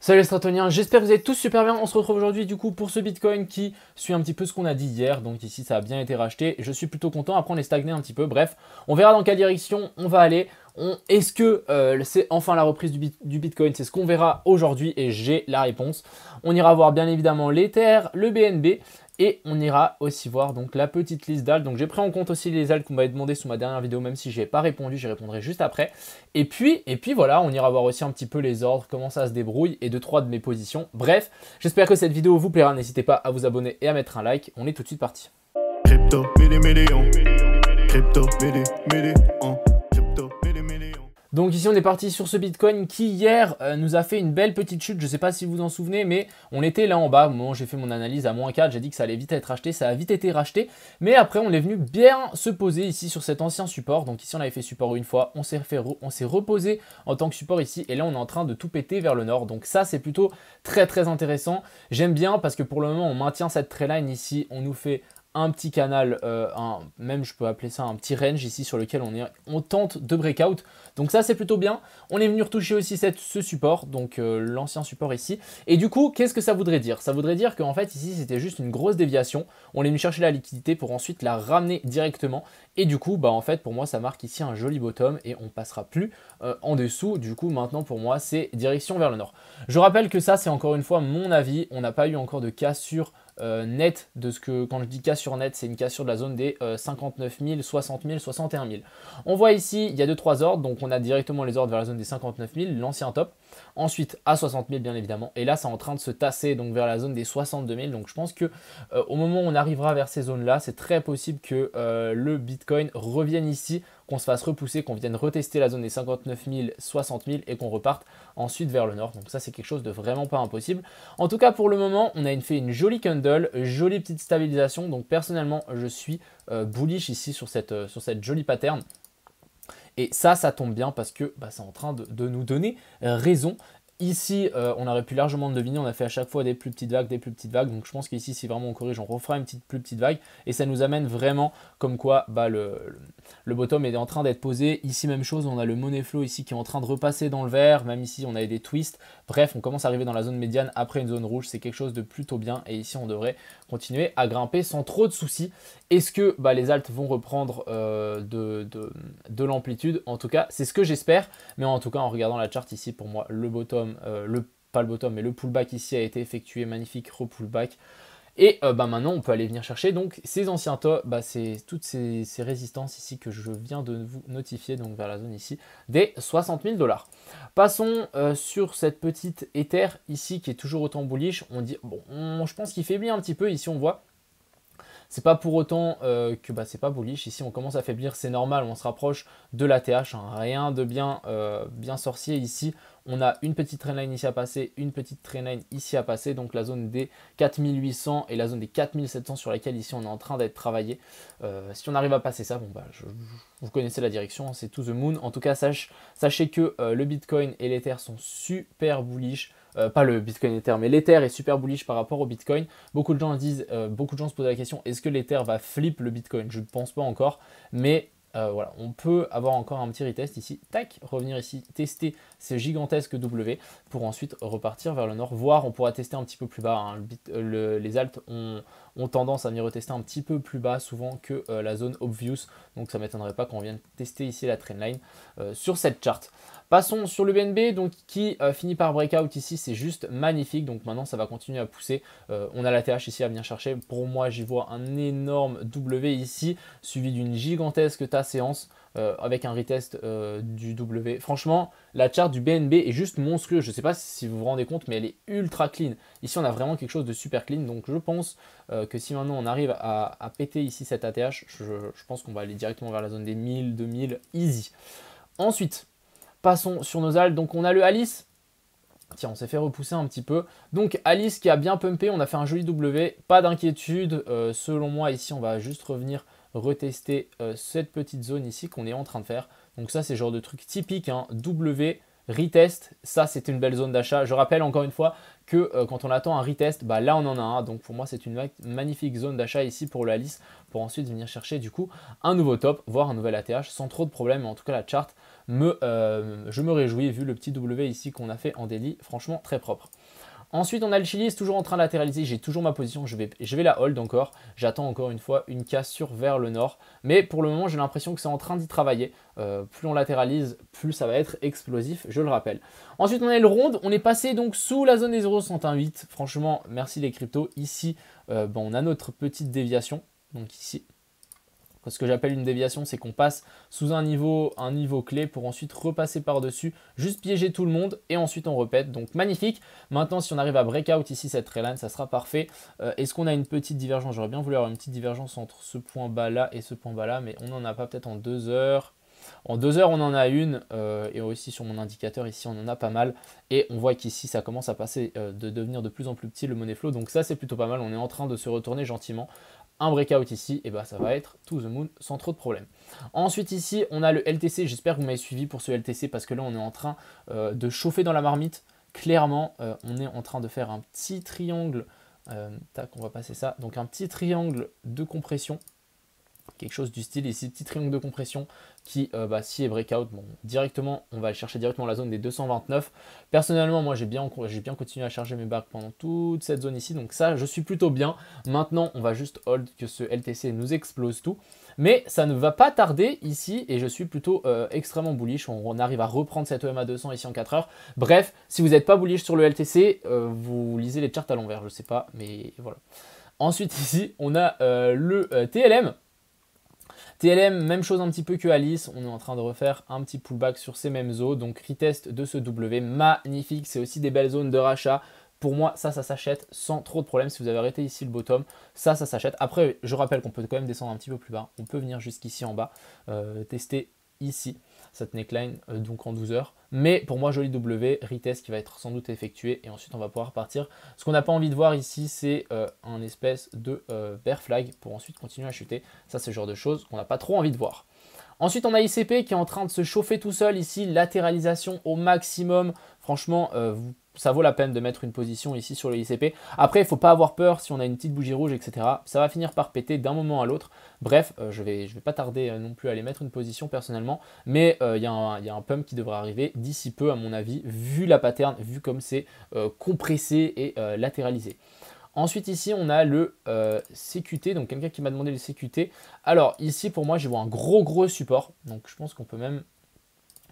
Salut les stratoniens, j'espère que vous allez tous super bien. On se retrouve aujourd'hui du coup pour ce Bitcoin qui suit un petit peu ce qu'on a dit hier. Donc ici ça a bien été racheté, je suis plutôt content. Après on est stagné un petit peu, bref, on verra dans quelle direction on va aller. Est-ce que c'est enfin la reprise du Bitcoin? C'est ce qu'on verra aujourd'hui et j'ai la réponse. On ira voir bien évidemment l'Ether, le BNB. Et on ira aussi voir donc la petite liste d'alts. Donc j'ai pris en compte aussi les alts qu'on m'avait demandé sous ma dernière vidéo, même si je n'ai pas répondu, j'y répondrai juste après. Et puis voilà, on ira voir aussi un petit peu les ordres, comment ça se débrouille et 2-3 de mes positions. Bref, j'espère que cette vidéo vous plaira. N'hésitez pas à vous abonner et à mettre un like. On est tout de suite parti. Crypto, Donc ici on est parti sur ce Bitcoin qui hier nous a fait une belle petite chute. Je ne sais pas si vous vous en souvenez, mais on était là en bas au moment où j'ai fait mon analyse à -4. J'ai dit que ça allait vite être racheté, ça a vite été racheté. Mais après on est venu bien se poser ici sur cet ancien support. Donc ici on avait fait support une fois, on s'est reposé en tant que support ici. Et là on est en train de tout péter vers le nord. Donc ça c'est plutôt très intéressant. J'aime bien parce que pour le moment on maintient cette trendline ici. On nous fait un petit canal, même je peux appeler ça un petit range ici sur lequel on tente de breakout. Donc ça c'est plutôt bien. On est venu retoucher aussi ce support, donc l'ancien support ici. Et du coup, qu'est-ce que ça voudrait dire? Ça voudrait dire qu'en fait ici c'était juste une grosse déviation. On est venu chercher la liquidité pour ensuite la ramener directement. Et du coup, bah en fait pour moi ça marque ici un joli bottom et on passera plus en dessous. Du coup maintenant pour moi c'est direction vers le nord. Je rappelle que ça c'est encore une fois mon avis. On n'a pas eu encore de cassure net de ce que, quand je dis cassure net, c'est une cassure de la zone des 59 000, 60 000, 61 000. On voit ici, il y a 2-3 ordres, donc on a directement les ordres vers la zone des 59 000, l'ancien top. Ensuite à 60 000 bien évidemment, et là c'est en train de se tasser donc vers la zone des 62 000. Donc je pense que au moment où on arrivera vers ces zones là, c'est très possible que le Bitcoin revienne ici, qu'on se fasse repousser, qu'on vienne retester la zone des 59 000, 60 000 et qu'on reparte ensuite vers le nord. Donc ça c'est quelque chose de vraiment pas impossible. En tout cas pour le moment on a fait une jolie candle, jolie petite stabilisation. Donc personnellement je suis bullish ici sur cette jolie pattern. Et ça tombe bien parce que c'est en train de nous donner raison. Ici, on aurait pu largement le deviner, on a fait à chaque fois des plus petites vagues, donc je pense qu'ici, si vraiment on corrige, on refera une plus petite vague, et ça nous amène vraiment comme quoi le bottom est en train d'être posé. Ici, même chose, on a le money flow ici qui est en train de repasser dans le vert, même ici, on a des twists. Bref, on commence à arriver dans la zone médiane après une zone rouge, c'est quelque chose de plutôt bien, et ici, on devrait continuer à grimper sans trop de soucis. Est-ce que les alts vont reprendre de l'amplitude? En tout cas, c'est ce que j'espère, mais en tout cas, en regardant la charte ici, pour moi, le bottom, pas le bottom, mais le pullback ici a été effectué, magnifique re-pullback. Et maintenant, on peut aller venir chercher donc ces anciens tops, c'est toutes ces résistances ici que je viens de vous notifier, donc vers la zone ici des 60 000 $. Passons sur cette petite Ether ici qui est toujours autant bullish. On dit, bon, je pense qu'il faiblit un petit peu, ici on voit. C'est pas pour autant que c'est pas bullish. Ici, on commence à faiblir, c'est normal. On se rapproche de l'ATH. Rien de bien sorcier ici. On a une petite trendline ici à passer, une petite trendline ici à passer. Donc la zone des 4800 et la zone des 4700 sur laquelle ici on est en train d'être travaillé. Si on arrive à passer ça, vous connaissez la direction, c'est to the moon. En tout cas, sachez que le Bitcoin et l'Ether sont super bullish. Pas le Bitcoin Ether, mais l'Ether est super bullish par rapport au Bitcoin. Beaucoup de gens se posent la question, est-ce que l'Ether va flip le Bitcoin? Je ne pense pas encore, mais voilà, on peut avoir encore un petit retest ici, tac, revenir ici, tester ce gigantesque W pour ensuite repartir vers le nord, voire on pourra tester un petit peu plus bas. Les alts ont tendance à venir retester un petit peu plus bas souvent que la zone obvious, donc ça ne m'étonnerait pas qu'on vienne tester ici la trendline sur cette charte. Passons sur le BNB donc, qui finit par breakout ici, c'est juste magnifique. Donc maintenant ça va continuer à pousser. On a la TH ici à venir chercher. Pour moi j'y vois un énorme W ici, suivi d'une gigantesque séance avec un retest du W. Franchement, la charte du BNB est juste monstrueuse. Je ne sais pas si vous vous rendez compte, mais elle est ultra clean. Ici on a vraiment quelque chose de super clean. Donc je pense que si maintenant on arrive à péter ici cette ATH, je pense qu'on va aller directement vers la zone des 1000, 2000, easy. Ensuite, passons sur nos alts. Donc on a le Alice. Tiens, on s'est fait repousser un petit peu. Donc Alice qui a bien pumpé, on a fait un joli W. Pas d'inquiétude. Selon moi, ici, on va juste revenir retester cette petite zone ici qu'on est en train de faire. Donc ça, c'est le genre de truc typique. W, retest, ça, c'était une belle zone d'achat. Je rappelle encore une fois que quand on attend un retest, là, on en a un. Donc pour moi, c'est une magnifique zone d'achat ici pour le Alice, pour ensuite venir chercher du coup un nouveau top, voire un nouvel ATH sans trop de problèmes. En tout cas, la charte je me réjouis vu le petit W ici qu'on a fait en daily, franchement très propre. Ensuite, on a le Chiliz toujours en train de latéraliser. J'ai toujours ma position. Je vais la hold encore. J'attends encore une fois une cassure vers le nord. Mais pour le moment, j'ai l'impression que c'est en train d'y travailler. Plus on latéralise, plus ça va être explosif, je le rappelle. Ensuite, on a le ronde. On est passé donc sous la zone des 0,618. Franchement, merci les cryptos. Ici, on a notre petite déviation. Donc ici. Ce que j'appelle une déviation, c'est qu'on passe sous un niveau clé pour ensuite repasser par-dessus, juste piéger tout le monde et ensuite on répète. Donc magnifique. Maintenant, si on arrive à breakout ici cette trailine, ça sera parfait. Est-ce qu'on a une petite divergence? J'aurais bien voulu avoir une petite divergence entre ce point bas là et ce point bas là, mais on n'en a pas peut-être en 2 heures. En 2 heures, on en a une, et aussi sur mon indicateur ici, on en a pas mal. Et on voit qu'ici, ça commence à passer, de devenir de plus en plus petit le money flow. Donc ça, c'est plutôt pas mal. On est en train de se retourner gentiment. Un breakout ici, et bah ça va être to the moon sans trop de problème. Ensuite ici, on a le LTC. J'espère que vous m'avez suivi pour ce LTC parce que là, on est en train de chauffer dans la marmite. Clairement, on est en train de faire un petit triangle. Tac, on va passer ça. Donc un petit triangle de compression. Quelque chose du style ici, petit triangle de compression qui, si est breakout, bon, directement, on va aller chercher directement la zone des 229. Personnellement, moi, j'ai bien continué à charger mes bacs pendant toute cette zone ici, donc ça, je suis plutôt bien. Maintenant, on va juste hold que ce LTC nous explose tout. Mais ça ne va pas tarder ici, et je suis plutôt extrêmement bullish. On arrive à reprendre cette EMA 200 ici en 4 heures. Bref, si vous n'êtes pas bullish sur le LTC, vous lisez les charts à l'envers, je sais pas, mais voilà. Ensuite, ici, on a le TLM. TLM, même chose un petit peu que Alice, on est en train de refaire un petit pullback sur ces mêmes zones, donc retest de ce W, magnifique, c'est aussi des belles zones de rachat. Pour moi, ça s'achète sans trop de problème. Si vous avez arrêté ici le bottom, ça s'achète. Après, je rappelle qu'on peut quand même descendre un petit peu plus bas. On peut venir jusqu'ici en bas, tester ici cette neckline donc en 12 heures. Mais pour moi, joli W, retest qui va être sans doute effectué. Et ensuite, on va pouvoir partir. Ce qu'on n'a pas envie de voir ici, c'est un espèce de bear flag pour ensuite continuer à chuter. Ça, c'est le genre de choses qu'on n'a pas trop envie de voir. Ensuite, on a ICP qui est en train de se chauffer tout seul ici. Latéralisation au maximum. Franchement, ça vaut la peine de mettre une position ici sur le ICP. Après, il ne faut pas avoir peur si on a une petite bougie rouge, etc. Ça va finir par péter d'un moment à l'autre. Bref, je vais pas tarder non plus à aller mettre une position personnellement. Mais il y a un pump qui devrait arriver d'ici peu, à mon avis, vu la pattern, vu comme c'est compressé et latéralisé. Ensuite ici on a le CQT, donc quelqu'un qui m'a demandé le CQT. Alors ici pour moi je vois un gros support, donc je pense qu'on peut même,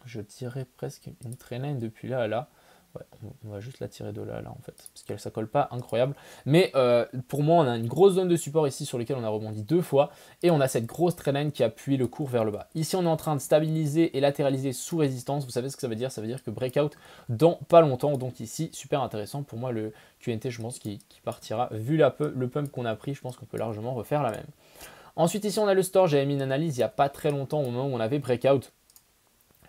je tirais presque une traînée depuis là à là. Ouais, on va juste la tirer de là en fait, parce que ça colle pas incroyable. Mais pour moi on a une grosse zone de support ici sur laquelle on a rebondi 2 fois. Et on a cette grosse trendline qui appuie le cours vers le bas. Ici on est en train de stabiliser et latéraliser sous résistance. Vous savez ce que ça veut dire? Ça veut dire que breakout dans pas longtemps. Donc ici super intéressant pour moi le QNT, je pense qu'il partira. Vu le pump qu'on a pris, je pense qu'on peut largement refaire la même. Ensuite ici on a le store, j'avais mis une analyse il n'y a pas très longtemps au moment où on avait breakout.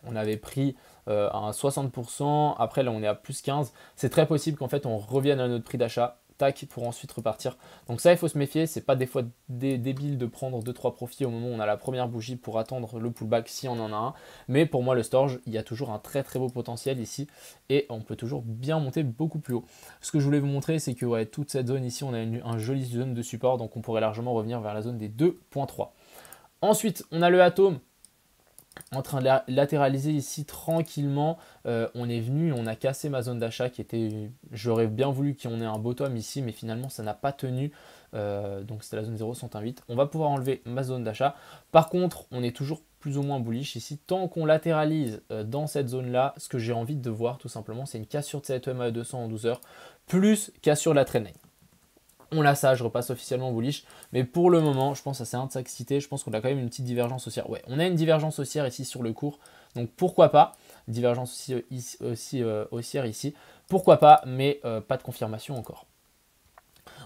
On avait pris à 60%, après là on est à plus 15. C'est très possible qu'en fait on revienne à notre prix d'achat, tac, pour ensuite repartir. Donc ça il faut se méfier, c'est pas des fois débile de prendre 2-3 profits au moment où on a la première bougie pour attendre le pullback si on en a un. Mais pour moi le storage, il y a toujours un très beau potentiel ici et on peut toujours bien monter beaucoup plus haut. Ce que je voulais vous montrer c'est que ouais, toute cette zone ici on a un joli zone de support, donc on pourrait largement revenir vers la zone des 2.3. Ensuite on a le atome en train de latéraliser ici tranquillement. On est venu, on a cassé ma zone d'achat qui était, j'aurais bien voulu qu'on ait un bottom ici, mais finalement ça n'a pas tenu. Donc c'était la zone 0,118. On va pouvoir enlever ma zone d'achat. Par contre, on est toujours plus ou moins bullish ici. Tant qu'on latéralise dans cette zone-là, ce que j'ai envie de voir tout simplement, c'est une cassure de cette EMA 200 en 12 heures, plus cassure de la traînée. On l'a ça, je repasse officiellement bullish. Mais pour le moment, je pense que c'est un de s'exciter. Je pense qu'on a quand même une petite divergence haussière. Ouais, on a une divergence haussière ici sur le cours. Donc pourquoi pas. Divergence aussi haussière ici. Pourquoi pas, mais pas de confirmation encore.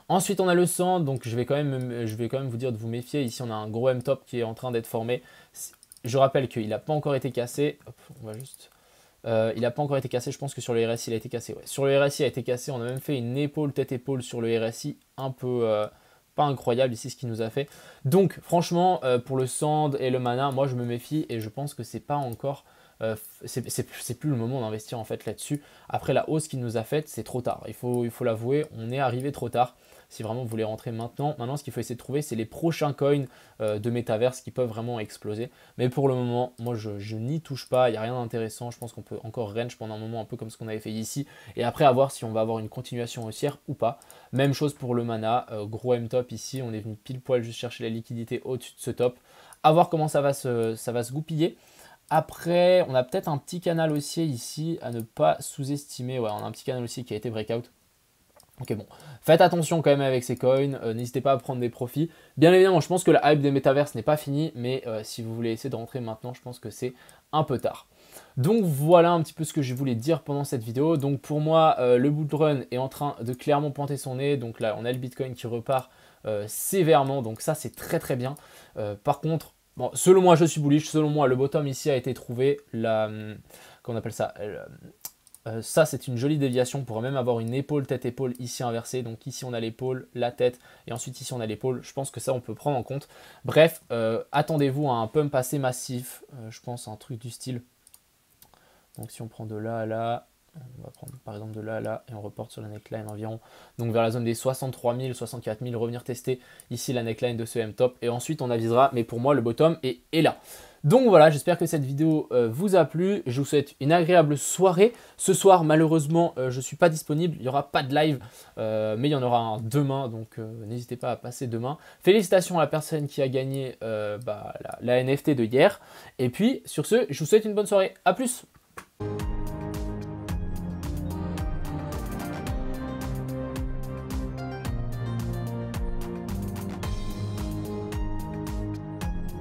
Ensuite, on a le 100. Donc je vais quand même vous dire de vous méfier. Ici, on a un gros M-top qui est en train d'être formé. Je rappelle qu'il n'a pas encore été cassé. Hop, on va juste... il n'a pas encore été cassé, je pense que sur le RSI il a été cassé. Ouais. Sur le RSI il a été cassé, on a même fait une épaule, tête-épaule sur le RSI, un peu pas incroyable ici ce qu'il nous a fait. Donc franchement pour le sand et le mana, moi je me méfie et je pense que c'est pas encore c'est plus le moment d'investir en fait là-dessus. Après la hausse qu'il nous a faite, c'est trop tard. Il faut l'avouer, on est arrivé trop tard. Si vraiment vous voulez rentrer maintenant, ce qu'il faut essayer de trouver, c'est les prochains coins de Metaverse qui peuvent vraiment exploser. Mais pour le moment, moi je n'y touche pas, il n'y a rien d'intéressant. Je pense qu'on peut encore range pendant un moment, un peu comme ce qu'on avait fait ici. Et après, à voir si on va avoir une continuation haussière ou pas. Même chose pour le mana, gros M-top ici, on est venu pile poil juste chercher la liquidité au-dessus de ce top. À voir comment ça va se goupiller. Après, on a peut-être un petit canal haussier ici à ne pas sous-estimer. Ouais, on a un petit canal haussier qui a été breakout. Ok, bon, faites attention quand même avec ces coins, n'hésitez pas à prendre des profits. Bien évidemment, je pense que la hype des métaverses n'est pas finie, mais si vous voulez essayer de rentrer maintenant, je pense que c'est un peu tard. Donc voilà un petit peu ce que je voulais dire pendant cette vidéo. Donc pour moi, le bull run est en train de clairement pointer son nez. Donc là, on a le Bitcoin qui repart sévèrement, donc ça c'est très très bien. Par contre, bon, selon moi, je suis bullish. Selon moi, le bottom ici a été trouvé. Comment on appelle ça ça, c'est une jolie déviation. On pourrait même avoir une épaule, tête-épaule ici inversée. Donc ici, on a l'épaule, la tête, et ensuite ici, on a l'épaule. Je pense que ça, on peut prendre en compte. Bref, attendez-vous à un pump assez massif. Je pense à un truc du style. Donc si on prend de là à là, on va prendre par exemple de là à là, et on reporte sur la neckline environ. Donc vers la zone des 63 000, 64 000, revenir tester ici la neckline de ce M-top. Et ensuite, on avisera. Mais pour moi, le bottom est là. Donc voilà, j'espère que cette vidéo vous a plu. Je vous souhaite une agréable soirée. Ce soir, malheureusement, je ne suis pas disponible. Il n'y aura pas de live, mais il y en aura un demain. Donc n'hésitez pas à passer demain. Félicitations à la personne qui a gagné la NFT de hier. Et puis, sur ce, je vous souhaite une bonne soirée. A plus!